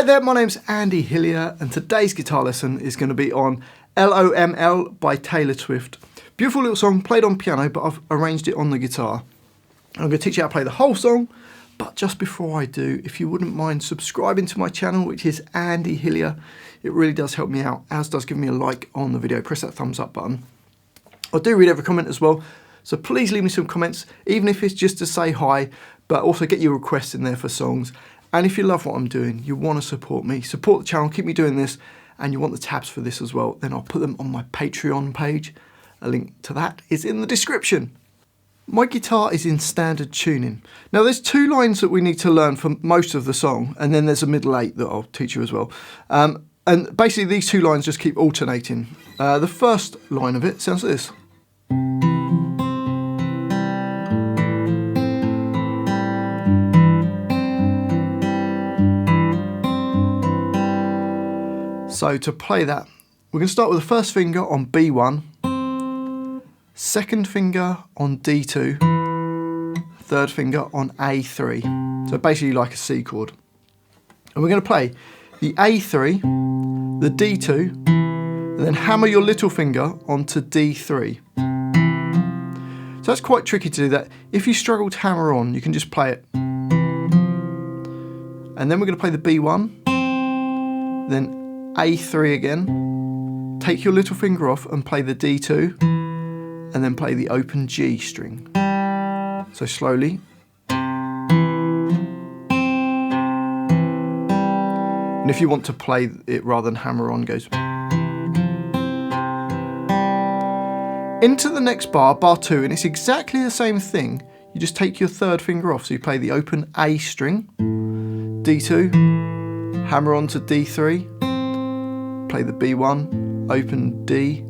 Hi there, my name's Andy Hillier and today's guitar lesson is going to be on LOML by Taylor Swift. Beautiful little song, played on piano, but I've arranged it on the guitar. I'm going to teach you how to play the whole song, but just before I do, if you wouldn't mind subscribing to my channel, which is Andy Hillier, it really does help me out, as does giving me a like on the video. Press that thumbs up button. I do read every comment as well, so please leave me some comments, even if it's just to say hi, but also get your requests in there for songs. And if you love what I'm doing, you want to support me, support the channel, keep me doing this, and you want the tabs for this as well, then I'll put them on my Patreon page. A link to that is in the description. My guitar is in standard tuning. Now there's two lines that we need to learn for most of the song, and then there's a middle eight that I'll teach you as well. And basically these two lines just keep alternating. The first line of it sounds like this. So to play that, we're going to start with the first finger on B1, second finger on D2, third finger on A3. So basically like a C chord. And we're going to play the A3, the D2, and then hammer your little finger onto D3. So that's quite tricky to do that. If you struggle to hammer on, you can just play it. And then we're going to play the B1, then A3 again, take your little finger off and play the D2, and then play the open G string. So slowly. And if you want to play it rather than hammer on, goes. Into the next bar, bar 2, and it's exactly the same thing. You just take your third finger off, so you play the open A string, D2, hammer on to D3, play the B1, open D,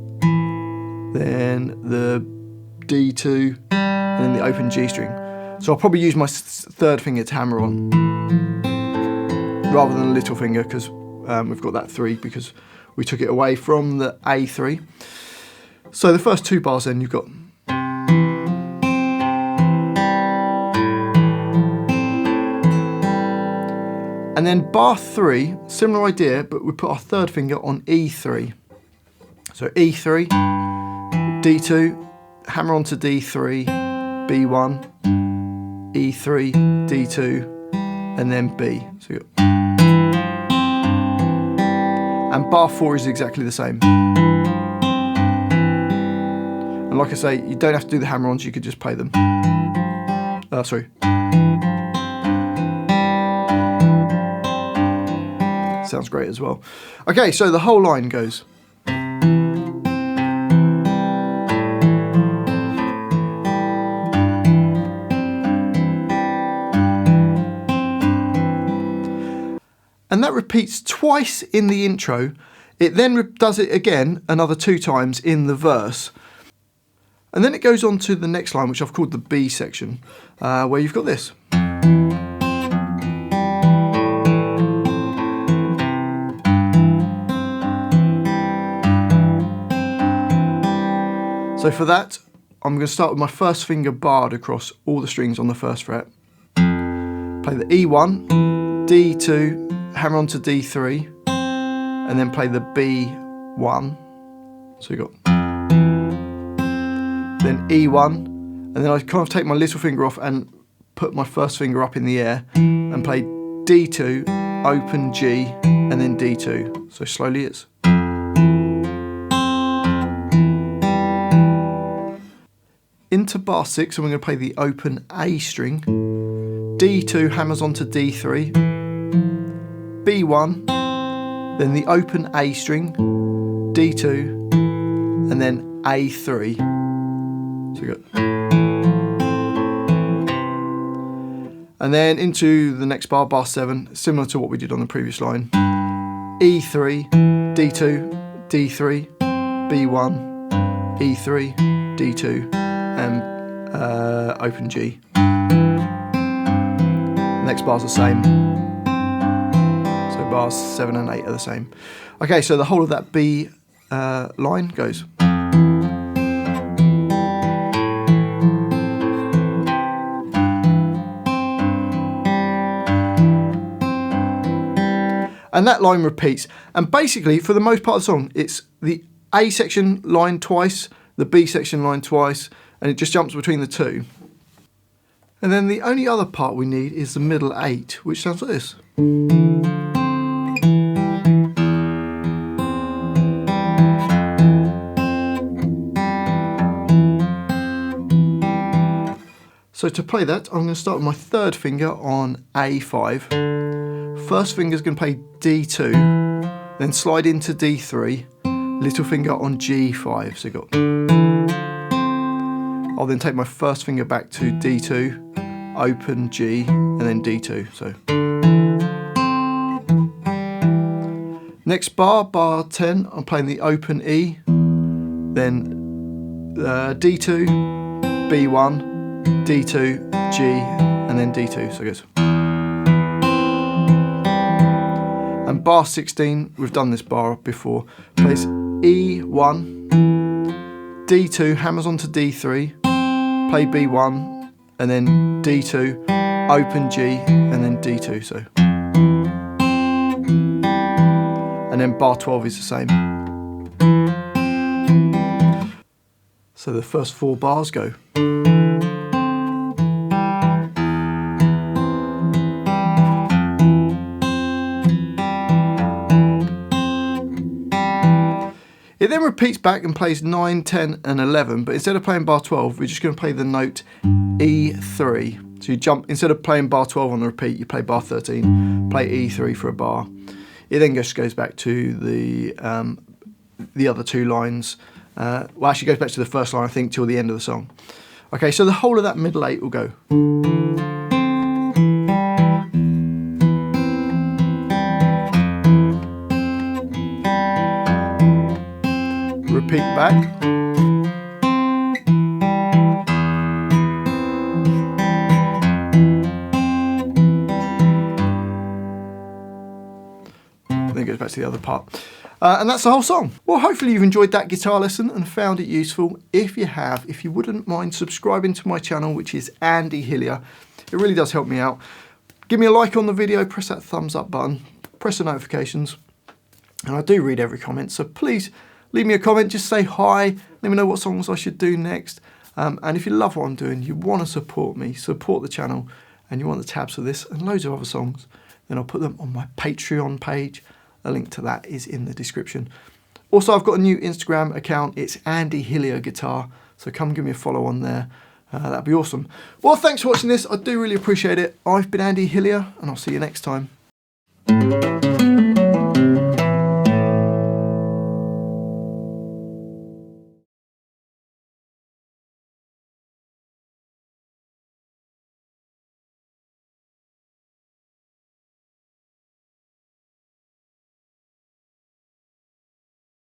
then the D2, and then the open G string. So I'll probably use my third finger to hammer on, rather than a little finger, because we've got that 3 because we took it away from the A3. So the first two bars then you've got. And then bar 3, similar idea, but we put our third finger on E3. So E3, D2, hammer onto D3, B1, E3, D2, and then B. So and bar 4 is exactly the same. And like I say, you don't have to do the hammer-ons, you could just play them. Sorry. Sounds great as well. Okay, so the whole line goes. And that repeats twice in the intro. It then does it again another 2 times in the verse. And then it goes on to the next line, which I've called the B section, where you've got this. So for that, I'm going to start with my first finger barred across all the strings on the first fret. Play the E1, D2, hammer onto D3, and then play the B1. So you got then E1, and then I kind of take my little finger off and put my first finger up in the air and play D2, open G, and then D2. So slowly it's. Into bar 6, and we're going to play the open A string, D2 hammers onto D3, B1, then the open A string, D2, and then A3. So you got, and then into the next bar, bar 7, similar to what we did on the previous line, E3, D2, D3, B1, E3, D2, and open G. Next bar's the same. So bars 7 and 8 are the same. Okay, so the whole of that B line goes. And that line repeats. And basically, for the most part of the song, it's the A section line twice, the B section line twice, and it just jumps between the two. And then the only other part we need is the middle 8, which sounds like this. So to play that, I'm going to start with my third finger on A5. First finger is going to play D2, then slide into D3, little finger on G5. So got. I'll then take my first finger back to D2, open G, and then D2. So next bar, bar 10, I'm playing the open E, then D2, B1. D2, G, and then D2, so it goes. And bar 16, we've done this bar before, plays E1, D2, hammers onto D3, play B1, and then D2, open G, and then D2, so. And then bar 12 is the same. So the first 4 bars go. It then repeats back and plays 9, 10 and 11, but instead of playing bar 12, we're just going to play the note E3. So you jump, instead of playing bar 12 on the repeat, you play bar 13, play E3 for a bar. It then just goes back to the other 2 lines. Well, actually goes back to the first line, I think, till the end of the song. Okay, so the whole of that middle 8 will go. Repeat back. Then it goes back to the other part. And that's the whole song. Well, hopefully you've enjoyed that guitar lesson and found it useful. If you have, if you wouldn't mind subscribing to my channel, which is Andy Hillier, it really does help me out. Give me a like on the video, press that thumbs up button, press the notifications. And I do read every comment, so please leave me a comment, just say hi, let me know what songs I should do next. And if you love what I'm doing, you want to support me, support the channel, and you want the tabs for this and loads of other songs, then I'll put them on my Patreon page. A link to that is in the description. Also, I've got a new Instagram account. It's Andy Hillier Guitar, so come give me a follow on there. That'd be awesome. Well, thanks for watching this. I do really appreciate it. I've been Andy Hillier, and I'll see you next time.